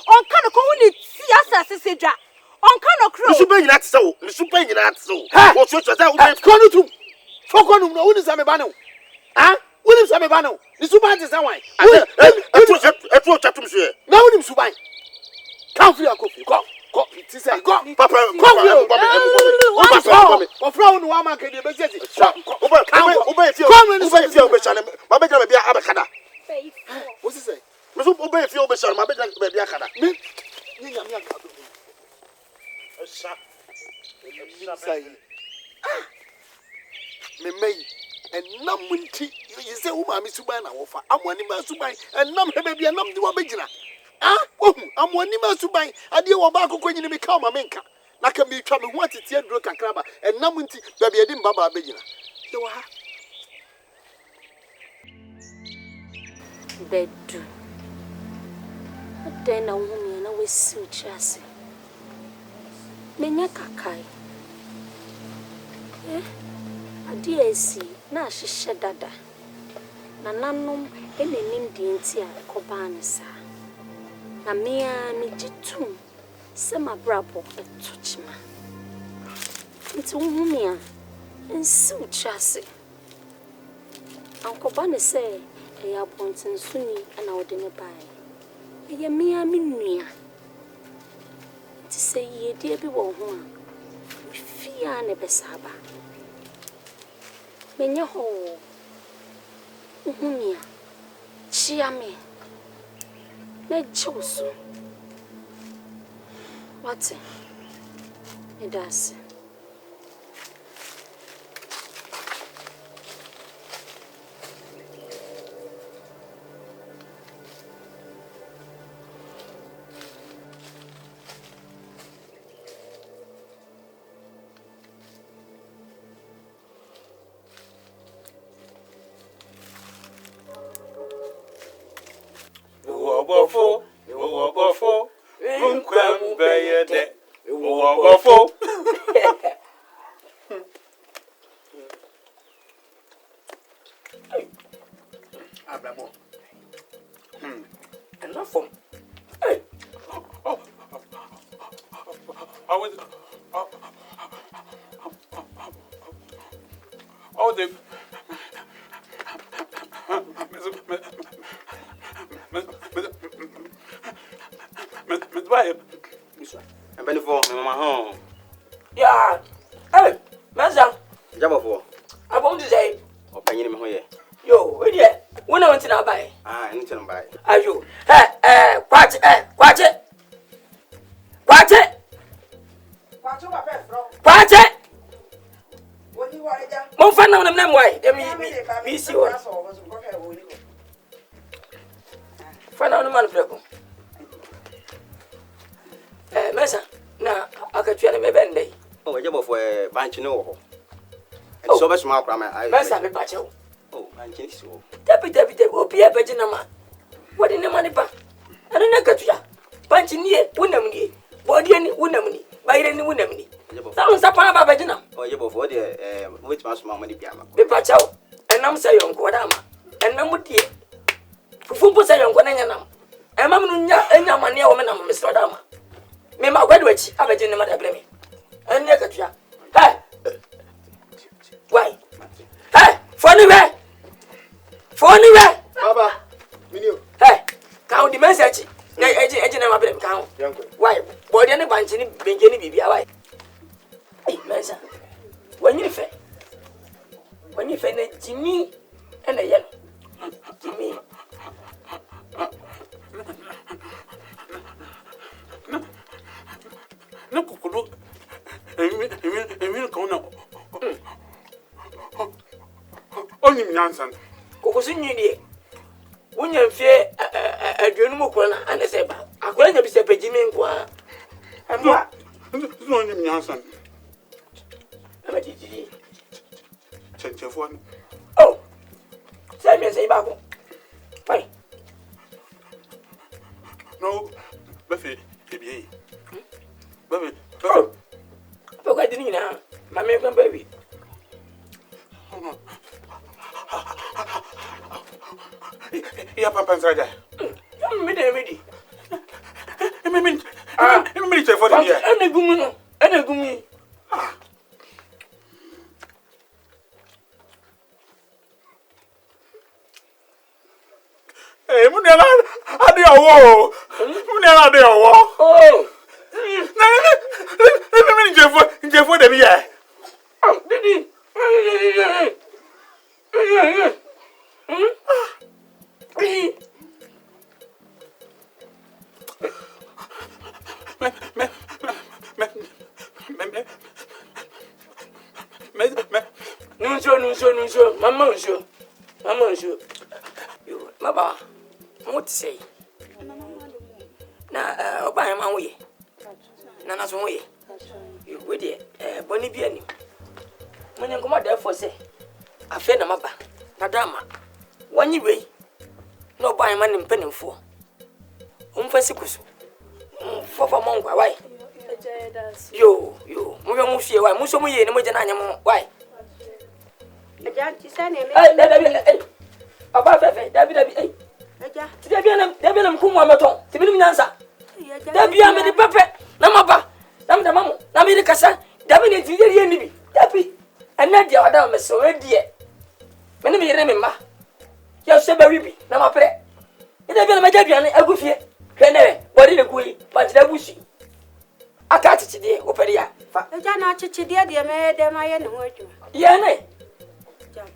On kan ko woni ti asase sedwa. On kan kro. Nisu be nyina tse o. Nisu be nyina tse o. O so so say o be ko no tum foko no woni sa me ba no woni sa me ba no nisu ba tse wan etu chatum so ye. na woni su ban kan fi akofi ko ti say go Papa o fra woni wa ma ke de be jesi o be fi o be chane ma be jara be abakada. o si say Me so o be fi o be chane ma be jara be akada. me ni nyam ya ka do Sa say me mai and Namunti, you say, Umami Subana, offer, I'm one in my Subai, and Nam baby, and Nam do a Bejina. Ah, I'm one in my Subai, I dear Wabako when you become a menka. Like a me trouble, what it's here, Brook and Crabber, and Namunti, baby, I didn't Baba Bejina. You are. Bedu. Then a woman and always suit chassis. Menya kakai. Adia si na hyehyɛ dada. Na nanom enenim di nti a kɔbaa ne saa. Na mea me gitum sɛ mabrabo etochima. Nti wohumi a nsiw chase. Ankɔba ne sɛ ɛyɛ abɔnten suni ana ɔde ne bae. Ɛyɛ mea me nua. Nti sɛ yɛdie bi wɔ ho a mefia ne bɛsaba. Menya ho uhumia chia me na gyew What's it? It does. Bofo, Unquam Bayade, Bofo. Abramo. Enough from. Hey. I was. Oh, the. I'm ready for my home. Yeah. Hey, Master. Agya Bofoɔ. I want to say. Ɔpanyin me ho yɛ. Yo, where you? When I went to buy. Ah, ɛno kyɛn bae. Are you? Kwache. Mon fan na nam why? Me see what. Fan na man freko. Mesa na akatwa ne mebende. Oh, Agya Bofoɔ banchi no wɔ hɔ. Ɛti so bɛsoma akora ma. Mesa me pache. Oh, banchi ni so. Tapi obi abeje na ma. Wodi ne mani ba. Ana na katwa. Banchi nie wonam nie. Bodi ni wonam ni. Bayire ni wonam ni. Sa sapa ba abeje na. Oh, Agya Bofoɔ de wait ma soma mani bia ma. Me pache o. Enam se yonko da ma. Enam die. Fufumpo se yonko na nyanam. Emam no nya mane a wo me na me sro da ma. Me ma Kwadwo achi abeje ne ma da breme. Enne katwa. Hey. Why? Hey, funny way. Baba, minio. Hey, count the message. Na eji na ma breme count. Why? Body ne banchi ni benje ni bibia why? Hey, mensa. When you fe na Jimmy and a yellow. Jimmy. No kukudu. Emi ko na. Oni nyansan. Kokosu nyidie. Wonya fie aduonu mu kro na ane se ba. Akwara nya bi se pagimi nko a. Amwa. No oni nyansan. Ama titi. Chenchefo. Oh. Say me say ba ko. Pai. No. Bafi ebiye. Baby. Oh. Pokwa dini na. Mama ko baby. Ya papa nsada. Me dey ready. Me chefo de ya. Ene gumi. Eh, munela ade owo. Munela ade owo. Oh. Me chefo de ya. Oh, didi. Mama, you, Mama, what say? Now, by my way, Nana's way. You with it, Bonnie Biani. When you come out there for say, I fed a mapper, Madama. One you way, no buy man in penny for. Umfasicus. For monk, why? You, Musia, why Musomi and Mujanamo, why? About David, David, Kumawood, Timinanza. Dabia me the papa, Namaba, Namdamamo, Namicasa, David, Enemy, Dappy, and Nadia Adam, so dear. Many me remember. You say, baby, Namapre. It has been a Dabian, a good fear. Can body the gui, but the bushy. I catch it today, Operia. The Jana Chichidia, dear maid, my and word you. Yanne.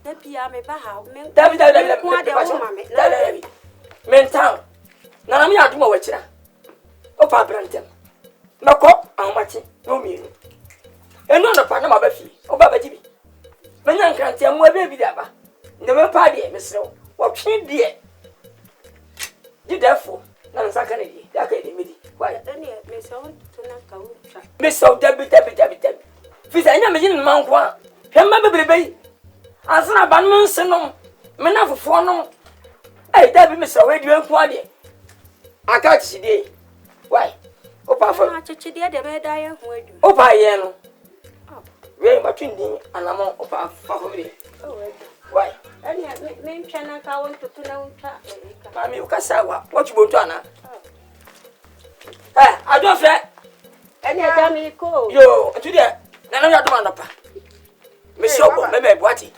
Dabia me baha, David, Mentown. Now I'm not more watching. Opa Branton. No cop, I'm watching, no mean. And none of Panama Buffy, or Baba Jimmy. Manan can't tell more baby dabba. Never party, Miss Rowe. What she dear? You therefore, none secondary, that can be why then, Miss Owen to Naka. Miss O. Debbie. Fish, I never in Mount Juan. Remember, baby. As an abandoned son, men for four. Hey, Debbie, Miss Owen, you and Quadi. I got you day. Why? Opa for Chichidia, the bed I am with you. Opa, Yano. Very between thee and among Opa for me. Why? And yet, name China, I want to know. Mammy, Casawa, what you want to Anna? I don't fret. Any time you call. Yo, today, none of your demand. Miss Obo, maybe what he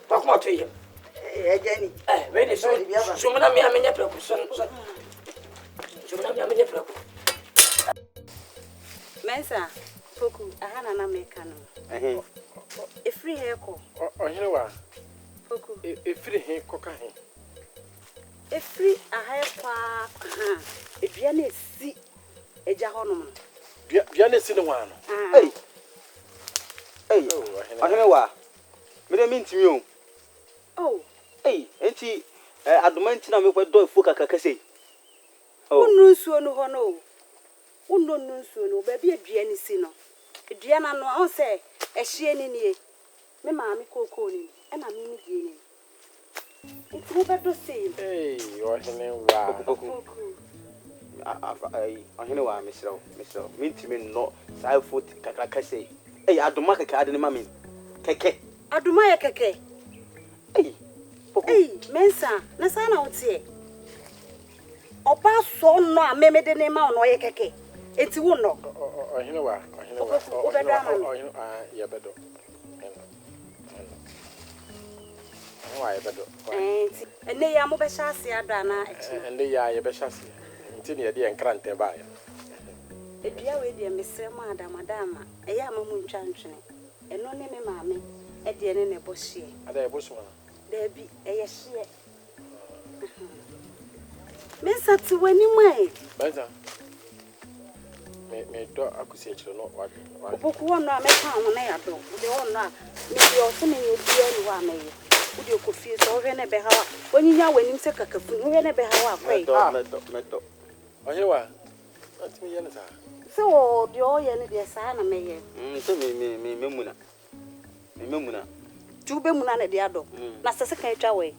talk more to you. Jenny. Very soon, so many a minute proposition. Mensa, Poku, a Hana Mecano. A free hair call. Or you know what? Poku, A free hair cocaine. a free a hair park. If you need see a Jahonum. Janet in the one. Hey, I know what. Me don't mean to you. Oh, Hey, ain't he? I don't mind to make my door for Kakase. who knows so no hono? Who knows so no, baby, a Gianni Sino. A Gianna no, I'll say, a sheen in ye. Me mammy coconi, and I mean Guinea. It's never the same. Hey, you're in wow. I know why, Mr. Mean to me, no, side foot Kakase. Hey, I don't make a card in mammy. Keke. I do my keke. Hey, Mensa, Nasana would say. Opa so no, me the name on no keke. It's one no. You know what? Yeah, better. Why, better. And they are Mobashasi Adana, and they are your best. Until you're the encanted by it. A dear way, dear Miss Madama, a Yamamun chanting, and no name, mammy, at the end in a bush. Are there bushman? There be a yes. Miss at when you may. Better. May dog accusation not what. Book one, I make town when I do. The owner, maybe also may you be any one. Would you confuse or Renebe how when you know when you say a cocoon, Renebe how I pray. Oh, you are. Let me answer. So, the oil and the son may. Me, Mumuna. Two bemunan at the other. That's the second away.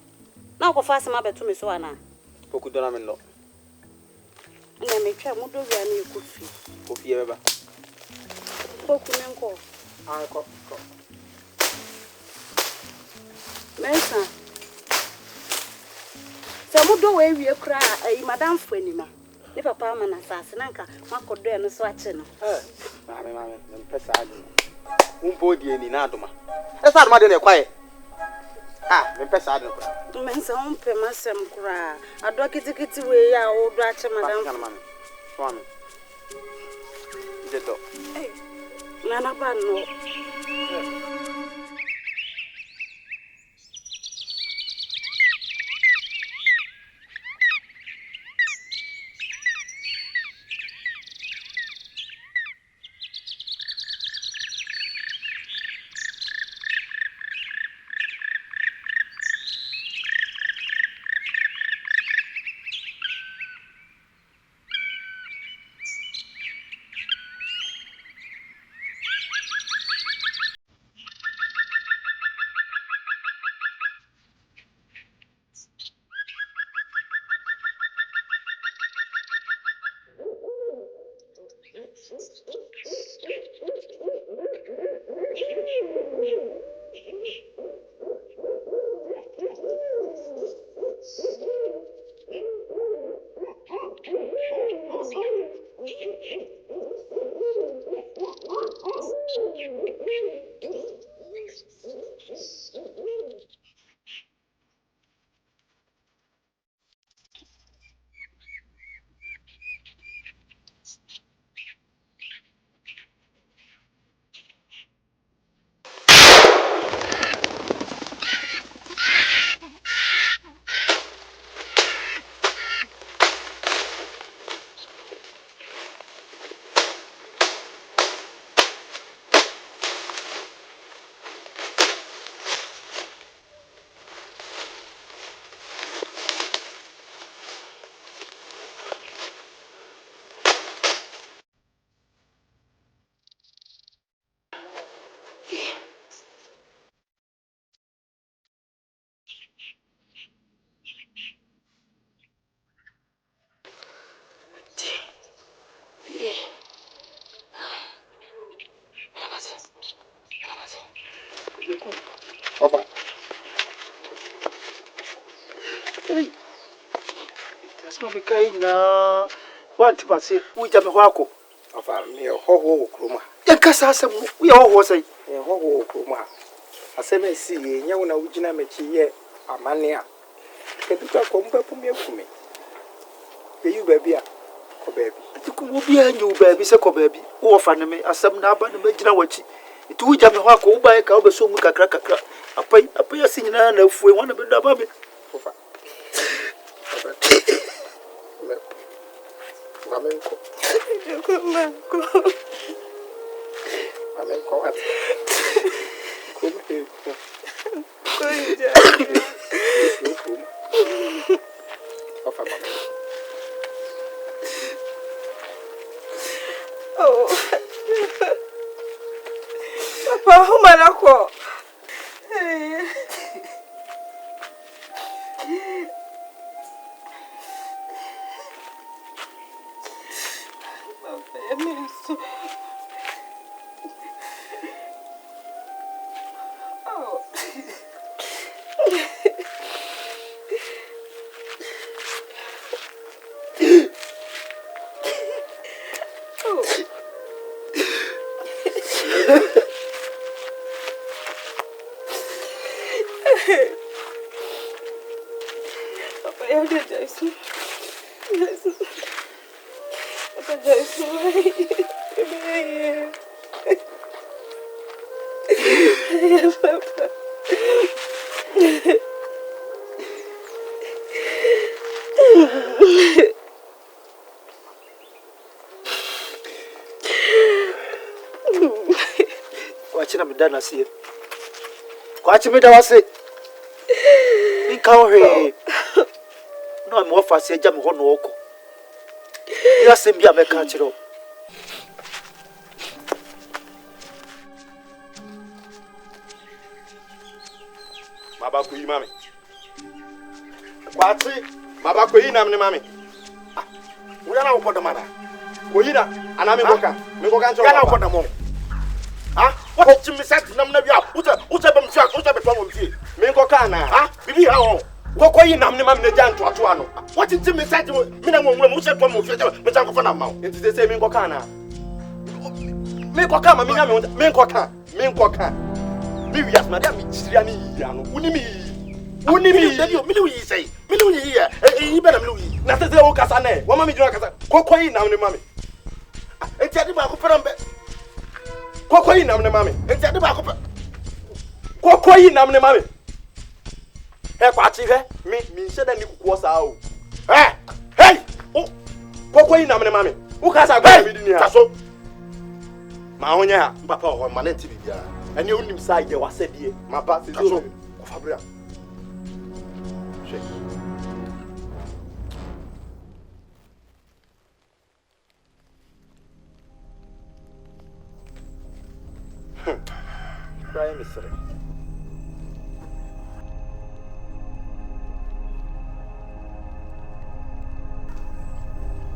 Now go fast my bed to Miss Wana. Pocudonamino. And I may try more than you could feel. Coffee ever. Pocunanco. I call. Mensa. So, do away we cry a Madame Fenima. If a palm and assassinanka, one could do and swatching. Mamma, Pessad. Body in Adoma. That's not mother quiet. Ah, the Pessad. Mensa, on Pemasam cry. A dog is a kitty way, old Ratcha, Madame. Swami. The dog. None of no. Opa. Hey. That's not because na what to say. We jam hwako. Ofa me hoho kroma. Ya kasa asem we hoho say. Me hoho kroma. Asem esi ye nya wona wugina mechi ye amane a. Keduka ko mbapu me akume. Eyu baabi a ko baabi. Atiku wo bia nyu baabi se ko baabi. Wo fa ne me asem na aba ne magina wachi. Itu we jam hwako wo ba ka wo beso mu kakra kakra. Apai asinyina na afue wona be do aba me. Ofa. Mamenko. Mamenko what? Come. Ofa mamenko. Oh. Papa, how manako? Wachina midana sie. Kwachi mida wase. Inka ohe. No me ofa se jam ho no oko. Ya se bia me ka chiro. Mabako yi mami. Kwachi, mabako yi nam ne mami. Wo yana wo podama na. Wo yi na ana me boka. Me boka ncho. Yana wo podama. What you miss at Namnavia? What's a bum truck? What's a bum fee? Mingo Kana, Bibi how? What are you Namnam the Jan to Atuano? What did you miss at Minamum when we said one more future? But I'm going to mount. It's the same Mingo Kana. Mingo Kama, Mingo Kama. Maybe as Madame Triani, Unimi. Unimi, you say, Milui here, even a Louis. Nothing the old Casane. What mammy Jacasa? Cocoy now, mammy. And tell you about Kokoyi namne mami. Enti ade ba ko. Kokoyi namne mami. Kwachi mi nse da ni kukuo sa o. Hey! Oh! Kokoyi namne mami. Wo ka sa gwa mi di ni ha. Taso. Ma honye ha. Papa o ma na nti bibia. Ani onim sa ye wasedie. Ma ba se so. Ko fabria. She. Brian Mr.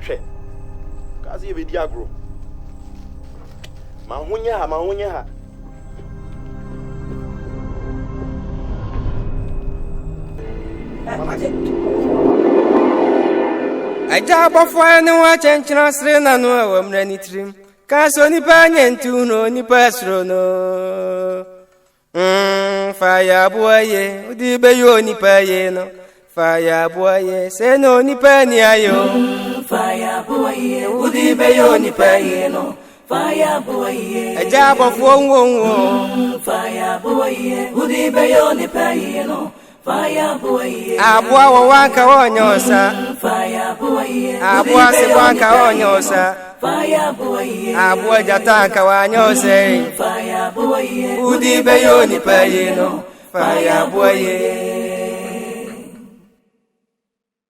She. Kazi be diagro. Ma hunye ha. Agya Bofoɔ ne wa chenchena sre na no wa mrani trim. Ka so nipa nyentu no nipa sro no. Fire boy, udi be yo nipa ye no. Fire boy, say no nipa ni ayo. Fire boy, udi be yo nipa ye no. Fire boy, Agya Bofoɔ wo. fire boy, udi be yo nipa ye no. Fire boy, Abua wo wanka wonyosa. fire boy, Abua se wanka wonyosa. fire boy, Abua jatanka wanyose. fire boy, Udi be yo nipa ye no. Fire boy.